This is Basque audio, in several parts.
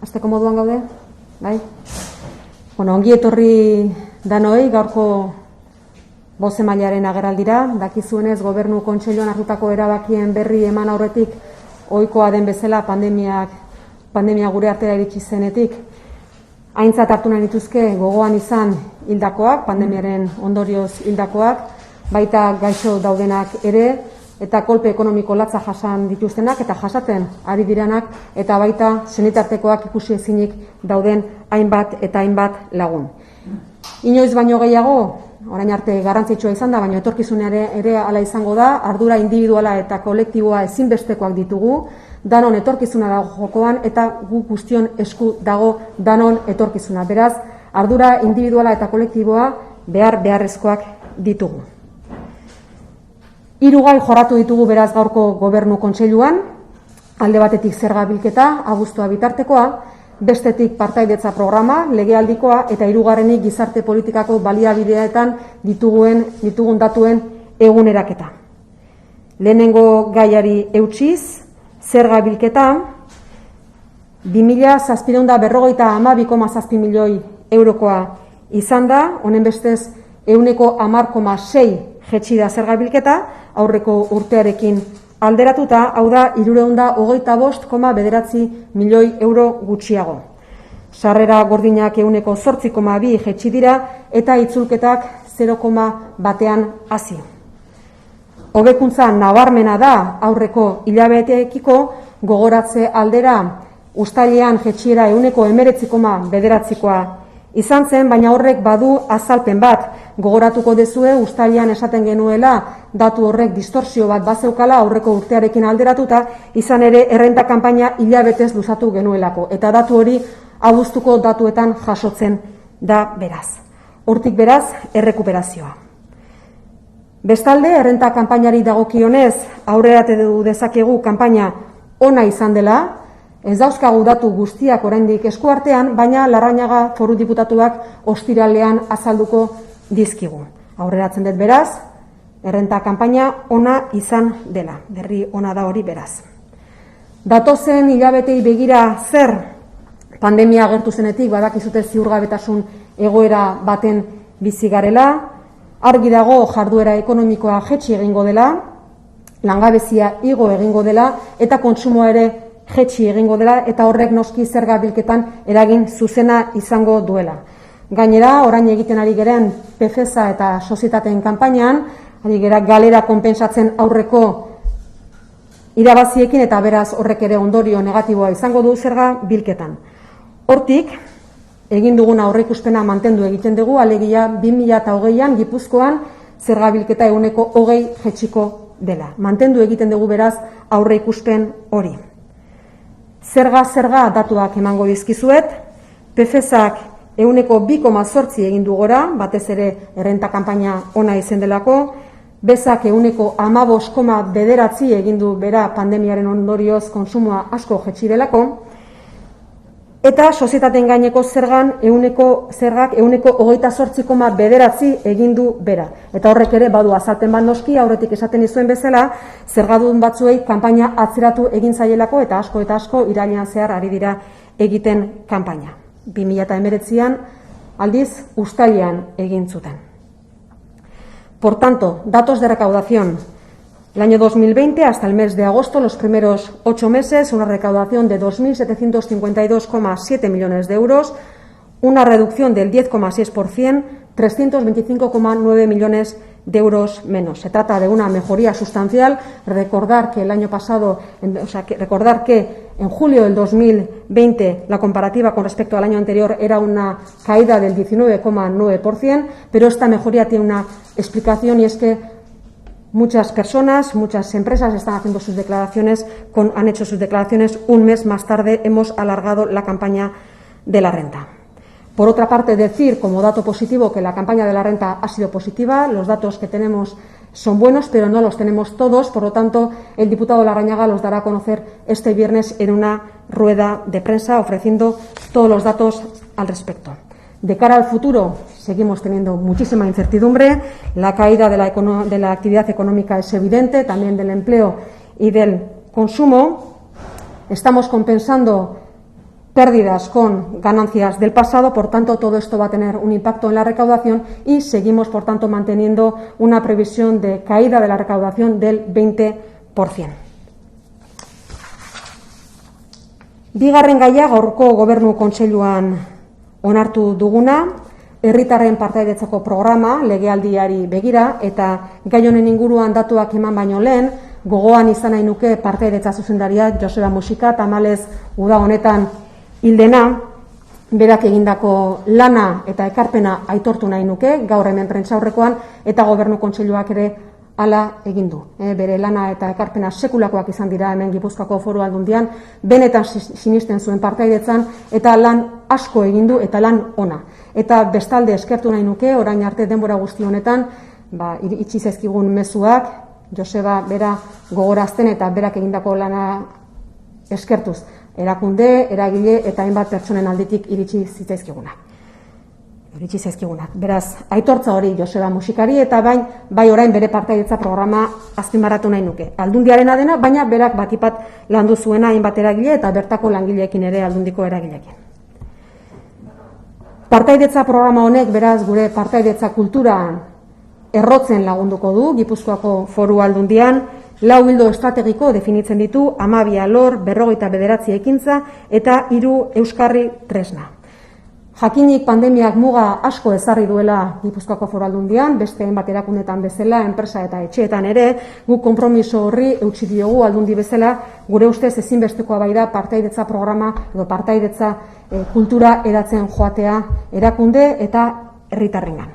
Hasteko moduan gaude? Bai? Bueno, ongi etorri danoi gaurko bozemailaren agerraldira. Dakizuenez, Gobernu Kontseiluan hartutako erabakien berri eman aurretik ohikoa den bezala pandemia gure artera iritsi zenetik aintzat hartu nahi dituzke gogoan izan hildakoak, pandemiaren ondorioz hildakoak, baita gaixo daudenak ere, eta kolpe ekonomiko latza jasan dituztenak eta jasaten ari direnak, eta baita senitartekoak ikusi ezinik dauden hainbat eta hainbat lagun. Inoiz baino gehiago, orain arte garrantzitsua izan da, baina etorkizunera ere hala izango da, ardura individuala eta kolektiboa ezinbestekoak ditugu, danon etorkizuna dago jokoan eta gu guztion esku dago danon etorkizuna. Beraz, ardura individuala eta kolektiboa beharrezkoak ditugu. 3 gai jorratu ditugu beraz gaurko Gobernu Kontseiluan, alde batetik zerga bilketa, abuztua bitartekoa, bestetik partaidetza programa, legealdikoa, eta 3. gizarte politikako baliabideetan ditugun datuen eguneraketa. Lehenengo gaiari eutsiz, zerga bilketa, 2000 milioi eurokoa izan da, honen bestez 10,6% jetxi da zerga bilketa, aurreko urtearekin alderatuta, hau da 325,9 milioi euro gutxiago. Sarrera gordinak 8,2% jetxi dira eta itzulketak 0,1 hazi. Hobekuntza nabarmena da aurreko hilabeteekiko, gogoratze aldera uztailean jetxiera 19,9%koa izan zen, baina horrek badu azalpen bat. Gogoratuko dezue uztailean esaten genuela datu horrek distorsio bat bazeukala aurreko urtearekin alderatuta, izan ere errenta kanpaina hilabetez luzatu genuelako, eta datu hori abuztuko datuetan jasotzen da beraz. Hortik beraz, errekuperazioa. Bestalde, errenta kanpainari dagokionez, aurreratu dezakegu kanpaina ona izan dela, ez dauzkagu datu guztiak oraindik eskuartean, baina Larrañaga Foru Diputatuak ostiralean azalduko dizkigu. Aurreratzen dut beraz, errenta kanpaina ona izan dela, berri ona da hori beraz. Datozen hilabetei begira zer, pandemia agertu zenetik badakizute ziurgabetasun egoera baten bizi garela, argi dago jarduera ekonomikoa jetxi egingo dela, langabezia igo egingo dela eta kontsumoa ere jetxi egingo dela, eta horrek noski zerga bilketan eragin zuzena izango duela. Gainera, orain egiten ari geren PFSA eta sozietateen kanpainan, ari gera galera konpensatzen aurreko irabaziekin, eta beraz horrek ere ondorio negatiboa izango du zerga bilketan. Hortik, egin dugun aurreikuspena mantendu egiten dugu, alegia 2020an Gipuzkoan zerga bilketa 20% jetxiko dela. Mantendu egiten dugu beraz aurreikuspen hori. Zerga datuak emango dizkizuet, PFSak 2,8% egin du gora, batez ere errenta kanpaina ona izen delako, bezak 15,9% egin du bera pandemiaren ondorioz kontsumoa asko jetxi delako, eta sozietateen gaineko zergak 28,9% egin du bera. Eta horrek ere badu azalpen bat noski, aurretik esaten izuen bezala, zergadun batzuei kanpaina atzeratu egin zaielako, eta asko irailean zehar ari dira egiten kanpaina. 2019an aldiz uztailean egin zuten. Por tanto, datos de recaudación. El año 2020, hasta el mes de agosto, los primeros 8 meses, una recaudación de 2.752,7 millones de euros, una reducción del 10,6%, 325,9 millones de euros menos. Se trata de una mejoría sustancial. Recordar que el año pasado, recordar que en julio del 2020 la comparativa con respecto al año anterior era una caída del 19,9%, pero esta mejoría tiene una explicación, y es que muchas personas, muchas empresas están haciendo sus declaraciones, han hecho sus declaraciones un mes más tarde. Hemos alargado la campaña de la renta. Por otra parte, decir como dato positivo que la campaña de la renta ha sido positiva. Los datos que tenemos son buenos, pero no los tenemos todos. Por lo tanto, el diputado Larrañaga los dará a conocer este viernes en una rueda de prensa, ofreciendo todos los datos al respecto. De cara al futuro, seguimos teniendo muchísima incertidumbre. La caída de la actividad económica es evidente, también del empleo y del consumo. Estamos compensando pérdidas con ganancias del pasado, por tanto todo esto va a tener un impacto en la recaudación y seguimos por tanto manteniendo una previsión de caída de la recaudación del 20%. Bigarren gaia gaurko Gobernu Kontseiluan onartu duguna, herritarren partaidetzako programa legealdiari begira, eta gai honen inguruan datuak eman baino lehen, gogoan izan nahi nuke partaidetza zuzendaria Joseba Muxika, tamalez uda honetan hildena, berak egindako lana eta ekarpena aitortu nahi nuke, gaur hemen prentsaurrekoan, eta Gobernu Kontseiluak ere hala egin du. Bere lana eta ekarpena sekulakoak izan dira hemen Gipuzkoako Foru Aldundian, benetan sinisten zuen partaidetzan, eta lan asko egin du eta lan ona. Eta bestalde eskertu nahi nuke, orain arte denbora guzti honetan, itxi zaizkigun mezuak, Joseba bera gogorazten eta berak egindako lana eskertuz. Erakunde, eragile eta hainbat pertsonen aldetik iritsi zaizkigunak. Beraz, aitortza hori Joseba Muxikari eta bai orain bere partaidetza programa azpimarratu nahi nuke. Aldundiarena dena, baina berak batipat landu zuena hainbat eragile eta bertako langileekin ere aldundiko eragileekin. Partaidetza programa honek beraz gure partaidetza kultura errotzen lagunduko du Gipuzkoako Foru Aldundian, 4 ildo estrategiko definitzen ditu, 12 alor, 59 ekintza eta 3 euskarri tresna. Jakinik pandemiak muga asko ezarri duela Gipuzkoako Foru Aldundian, beste hainbat erakundetan bezala, enpresa eta etxeetan ere, guk konpromiso horri eutsi diogu aldundi bezala, gure ustez ezinbestekoa bai da partaidetza programa edo partaidetza kultura eratzen joatea erakunde eta herritarrengan.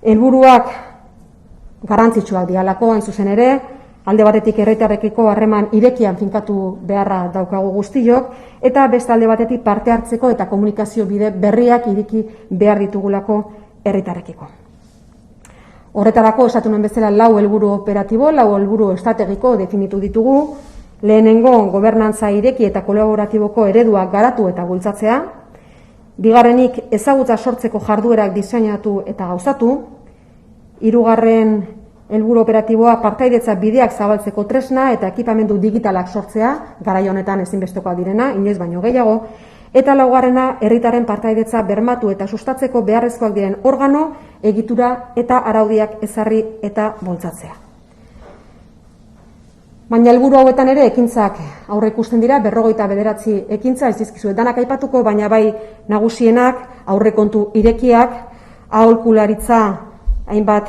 Helburuak garrantzitsuak dialako, hain zuzen ere, alde batetik herritarrekiko harreman irekian finkatu beharra daukagu guztiok, eta beste alde batetik parte hartzeko eta komunikazio bide berriak ireki behar ditugulako herritarrekiko. Horretarako, esatu nuen bezala, 4 helburu operatibo, 4 helburu estrategiko definitu ditugu, lehenengo gobernantza ireki eta kolaboratiboko ereduak garatu eta bultzatzea, bigarrenik ezagutza sortzeko jarduerak diseinatu eta gauzatu, 3. helburu operatiboa partaidetza bideak zabaltzeko tresna eta ekipamendu digitalak sortzea, garai honetan ezinbestekoa direna, inoiz baino gehiago, eta 4. herritarren partaidetza bermatu eta sustatzeko beharrezkoak diren organo, egitura eta araudiak ezarri eta bultzatzea. Baina helburu hauetan ere ekintzak aurre ikusten dira, 59 ekintza, ez dizkizuet danak aipatuko, baina bai nagusienak, aurrekontu irekiak, aholkularitza hainbat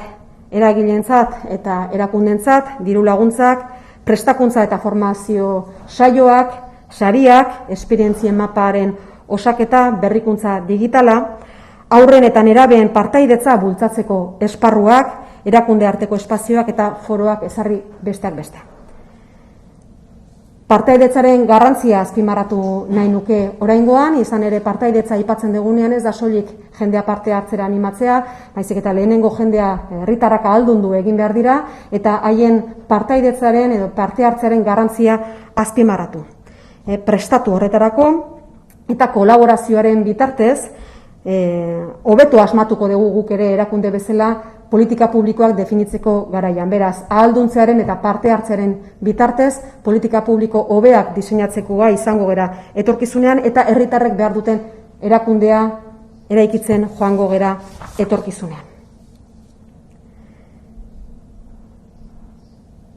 eragileentzat eta erakundentzat, diru laguntzak, prestakuntza eta formazio saioak, sariak, esperientzien maparen osaketa, berrikuntza digitala, haurren eta nerabeen partaidetza bultzatzeko esparruak, erakunde arteko espazioak eta foroak ezarri besteak beste. Partaidetzaren garrantzia azpimarratu nahi nuke oraingoan, izan ere partaidetza aipatzen dugunean ez da soilik jendea parte hartzera animatzea, baizik eta lehenengo jendea herritarrak ahaldundu egin behar dira eta haien partaidetzaren edo parte hartzearen garrantzia azpimarratu. Prestatu horretarako eta kolaborazioaren bitartez, hobeto asmatuko dugu guk ere erakunde bezala politika publikoak definitzeko garaian. Beraz, ahalduntzearen eta parte hartzearen bitartez, politika publiko hobeak diseinatzekoa izango gera etorkizunean eta herritarrek behar duten erakundea eraikitzen joango gera etorkizunean.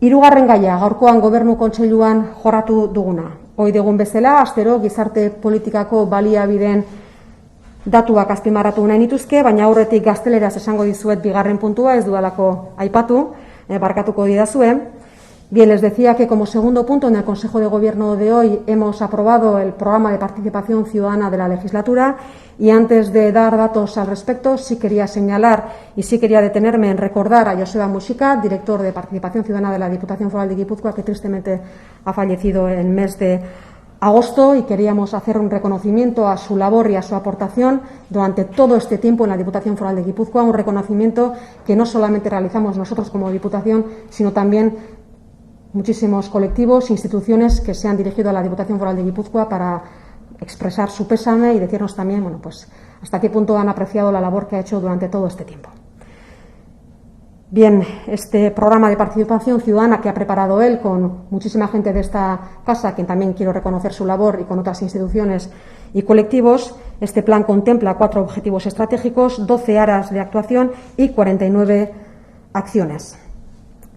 3. gaia, gaurkoan Gobernu Kontseiluan jorratu duguna. Ohi dugun bezala, astero gizarte politikako baliabideen datuak azpimarratu nahi nituzke, baina aurretik gazteleraz esango dizuet bigarren puntua, ez dudalako aipatu, barkatuko didazue. Bien, les decía que como segundo punto en el Consejo de Gobierno de hoy hemos aprobado el programa de participación ciudadana de la legislatura y antes de dar datos al respecto sí quería señalar y sí quería detenerme en recordar a Joseba Muxika, director de Participación Ciudadana de la Diputación Foral de Guipúzcoa, que tristemente ha fallecido en el mes de agosto, y queríamos hacer un reconocimiento a su labor y a su aportación durante todo este tiempo en la Diputación Foral de Guipúzcoa, un reconocimiento que no solamente realizamos nosotros como Diputación, sino también muchísimos colectivos, instituciones que se han dirigido a la Diputación Foral de Guipúzcoa para expresar su pésame y decirnos también, hasta qué punto han apreciado la labor que ha hecho durante todo este tiempo. Bien, este programa de participación ciudadana que ha preparado él con muchísima gente de esta casa, a quien también quiero reconocer su labor, y con otras instituciones y colectivos, este plan contempla 4 objetivos estratégicos, 12 áreas de actuación y 49 acciones.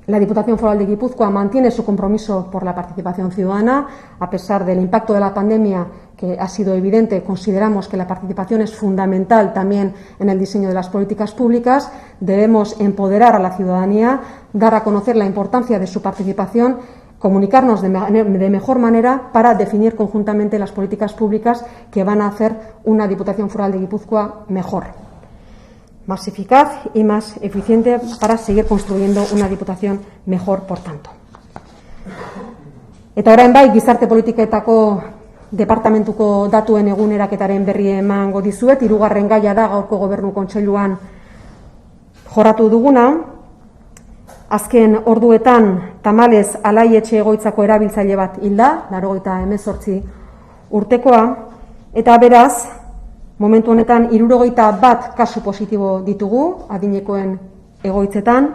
La Diputación Foral de Guipúzcoa mantiene su compromiso por la participación ciudadana. A pesar del impacto de la pandemia, que ha sido evidente, consideramos que la participación es fundamental también en el diseño de las políticas públicas. Debemos empoderar a la ciudadanía, dar a conocer la importancia de su participación, comunicarnos de mejor manera para definir conjuntamente las políticas públicas que van a hacer una Diputación Foral de Guipúzcoa mejor, más eficaz y más eficiente, para seguir construyendo una Diputación mejor, por tanto. Eta orain bai, gizarte politiketako departamentuko datuen eguneraketaren berri emango dizuet. 3. gaia da gaurko Gobernu Kontseiluan jorratu duguna. Azken orduetan tamalez alaietxe egoitzako erabiltzaile bat hilda, 88 urtekoa, eta beraz, momentu honetan 61 kasu positibo ditugu adinekoen egoitzetan,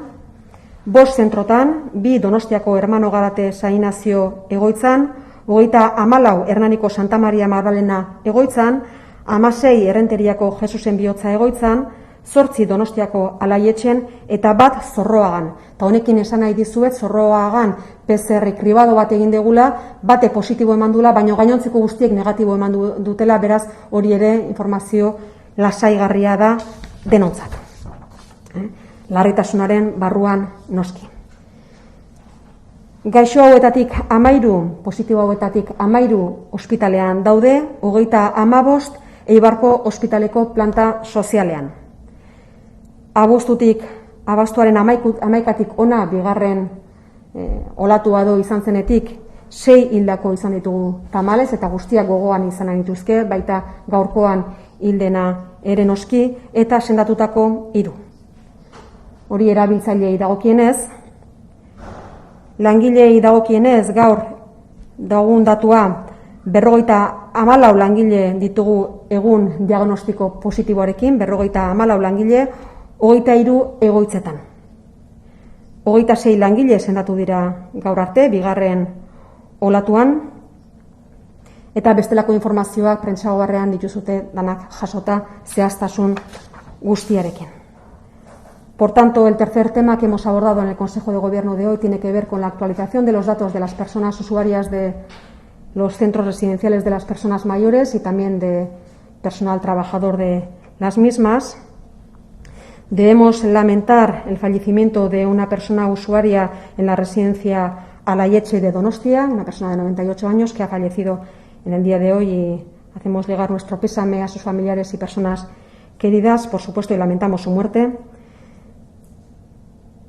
5 zentrotan, 2 Donostiako Hermano Garate San Inazio egoitzan, 34 Hernaniko Santa Maria Magdalena egoitzan, 16 Errenteriako Jesusen Bihotza egoitzan, 8 Donostiako alaietxen eta 1 Zorroagan. Eta honekin esan nahi dizuet, Zorroagan PCR kribado bat egin degula, bate positibo eman dula, baina gainontzeko guztiek negatibo eman dutela, beraz hori ere informazio lasaigarria da denontzat. Larritasunaren barruan noski. Gaixo hauetatik 13, positibo hauetatik 13 ospitalean daude, 35 Eibarko ospitaleko planta sozialean. Abuztuaren 11tik ona, bigarren olatua do izan zenetik, 6 hildako izan ditugu tamalez, eta guztiak gogoan izan dituzke, baita gaurkoan hildena ere noski, eta sendatutako 3. Hori erabiltzailei dagokienez. Langilei dagokienez, gaur dagun datua 54 langile ditugu egun diagnostiko positiboarekin, 54 langile, 23 egoitzetan. 26 langile sendatu dira gaur arte, bigarren olatuan, eta bestelako informazioak prentsagogarrean dituzute danak jasota zehaztasun guztiarekin. Por tanto, el tercer tema que hemos abordado en el Consejo de Gobierno de hoy tiene que ver con la actualización de los datos de las personas usuarias de los centros residenciales de las personas mayores y también de personal trabajador de las mismas. Debemos lamentar el fallecimiento de una persona usuaria en la residencia Alaietxe de Donostia, una persona de 98 años que ha fallecido en el día de hoy, y hacemos llegar nuestro pésame a sus familiares y personas queridas, por supuesto, y lamentamos su muerte.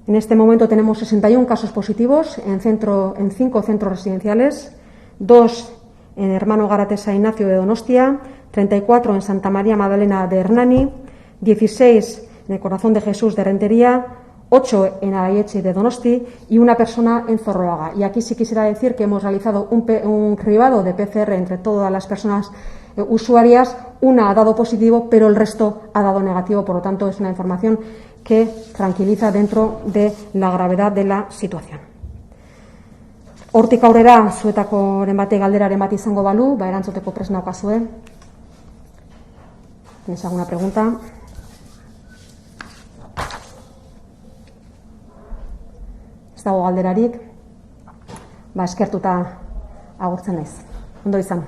En este momento tenemos 61 casos positivos en 5 centros residenciales, 2 en Hermano Garate San Ignacio de Donostia, 34 en Santa María Magdalena de Hernani, 16 en el Corazón de Jesús de Rentería, 8 en Alaietxe de Donosti y 1 persona en Zorroaga. Y aquí sí quisiera decir que hemos realizado un cribado de PCR entre todas las personas usuarias. 1 ha dado positivo, pero el resto ha dado negativo. Por lo tanto, es una información que tranquiliza dentro de la gravedad de la situación. Hortik aurrera, zuetakoren bate galderaren bat izango balu, erantzuteko prest naukazue. ¿Tienes alguna pregunta? Ez dago galderarik, eskertuta agurtzen naiz. Ondo izan.